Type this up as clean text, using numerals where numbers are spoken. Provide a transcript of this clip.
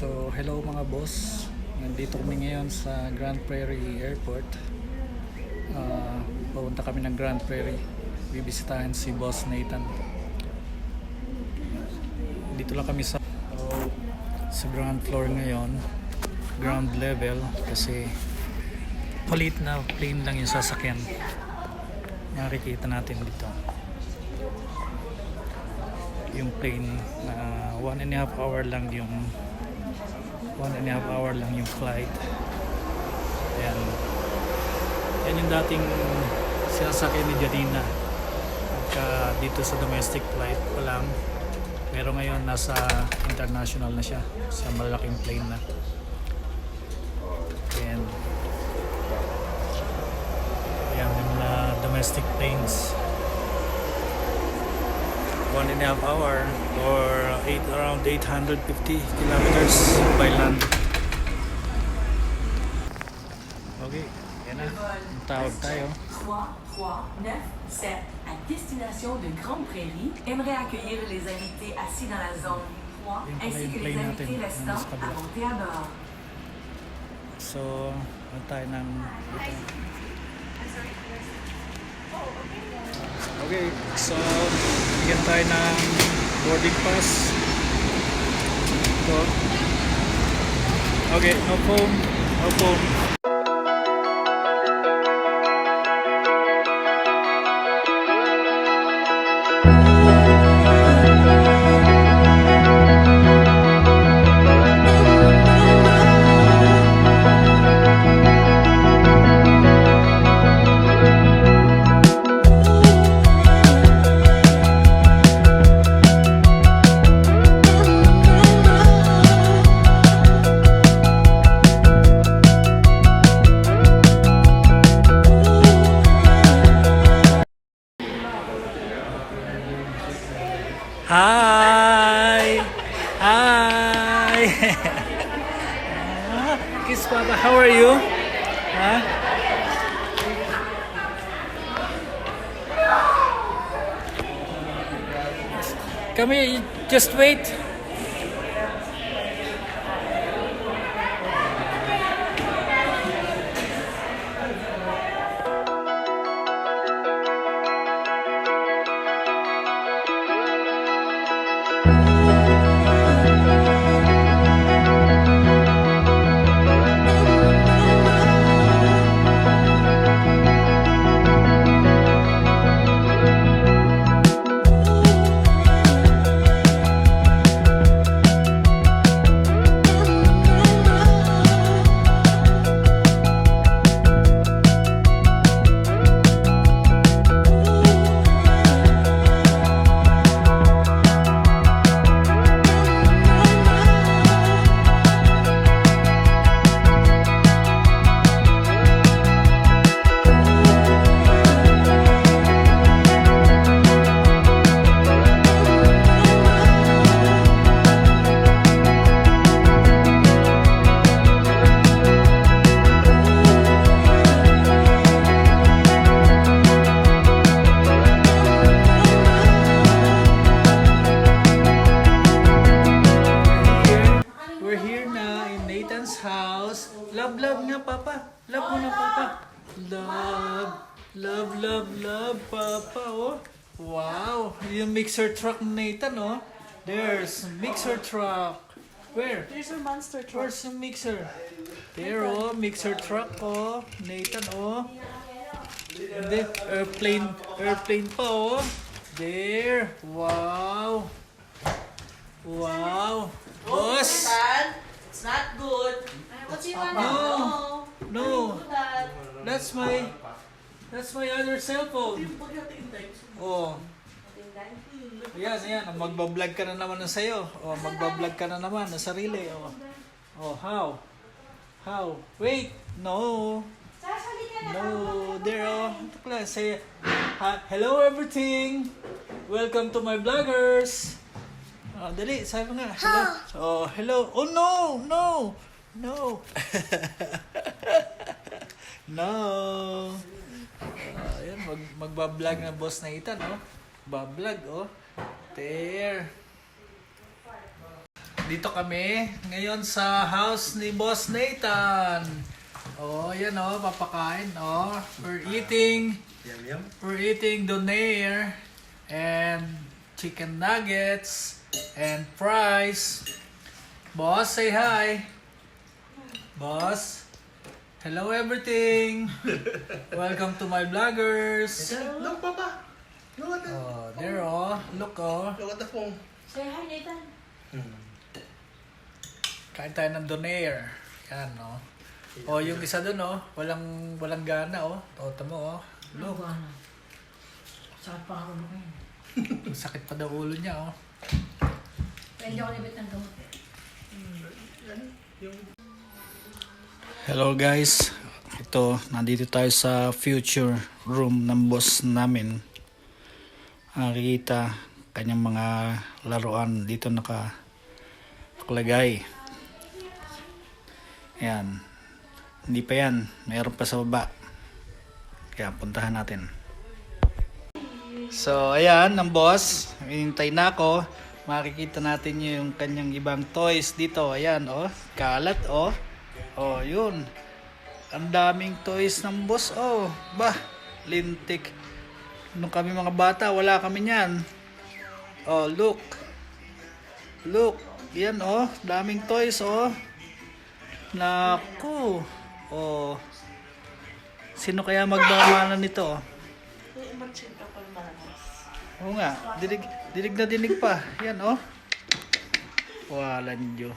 So, hello mga boss. Nandito kami ngayon sa Grand Prairie Airport. Pupunta kami ng Grand Prairie. Bibisitahin si Boss Nathan. Dito lang kami sa ground floor ngayon. Ground level kasi palit na plane lang yung sasakyan. Nakikita natin dito. Yung plane na 1.5 hour lang yung flight. Ayan. Yan yung dating sinasakyan ni Janina dito sa domestic flight pa lang, pero ngayon nasa international na siya sa malaking plane na. Ayan yung domestic planes, 1.5 hour or around 850 kilometers by land. Okay, yan na. Tawag tayo. 3, 3, 9, 7 à destination de Grande Prairie aimerait accueillir les invités assis dans la zone 3 ainsi que les invités restants à monter à bord. So, tayo ng okay, so bigyan tayo ng boarding pass. So, okay, no phone. Hi! Kiss Papa, how are you? Huh? Come here, just wait. House. Love nga Papa. Love mo na Papa. Love Papa. Oh. Wow. Yung mixer truck ni Nathan, oh. There's mixer truck. Where? There's a monster truck. Where's the mixer? There, oh. Mixer truck, oh. Nathan, oh. And then airplane pa, oh. There. Wow. Boss. It's not good. What do you want? No. That's my other cell phone. Oh. Yan. Magbablog ka na naman ng sayo. Oh, magbablog ka na naman ng sarili. Oh, how? Wait. No. There, oh. Say, hello everything. Welcome to my vloggers. Oh, dali, sabi mo nga. Hello. Oh, hello. Oh, no. No. Ayan, magbablog na Boss Nathan, oh. Bablog, oh. There. Nandito kami ngayon sa house ni Boss Nathan. Oh, yan oh, papakain. Oh, we're eating donair and chicken nuggets and fries. Boss, say hi. Boss. Hello everything. Welcome to my vloggers. Look, Papa. Look at that. Oh, there oh. Look oh. Look at the phone. Say hi, Nathan. Kain tayo ng donair. Yan oh. Oh, yung isa doon oh, walang gana oh. Toto mo oh. Look. Sakit pa ako ngayon. Sakit pa daw ulo niya oh. Pwede ako libit ng gamot. Hello guys. Ito, nandito tayo sa future room ng boss namin. Nakikita kanyang mga laruan dito nakalagay. Ayan. Hindi pa yan. Mayroon pa sa baba. Kaya puntahan natin. So, ayan, ang boss. Hinintay na ako. Makikita natin yung kanyang ibang toys dito. Ayan, oh. Kalat, oh. Oh, yun. Ang daming toys ng boss, oh. Bah, lintik. Nung kami mga bata, wala kami niyan. Oh, look. Look. Yan, oh. Daming toys, oh. Naku. Oh. Sino kaya magmamahalan nito? Oo nga. Dinig na dinig pa. Yan, oh. Walang Diyo.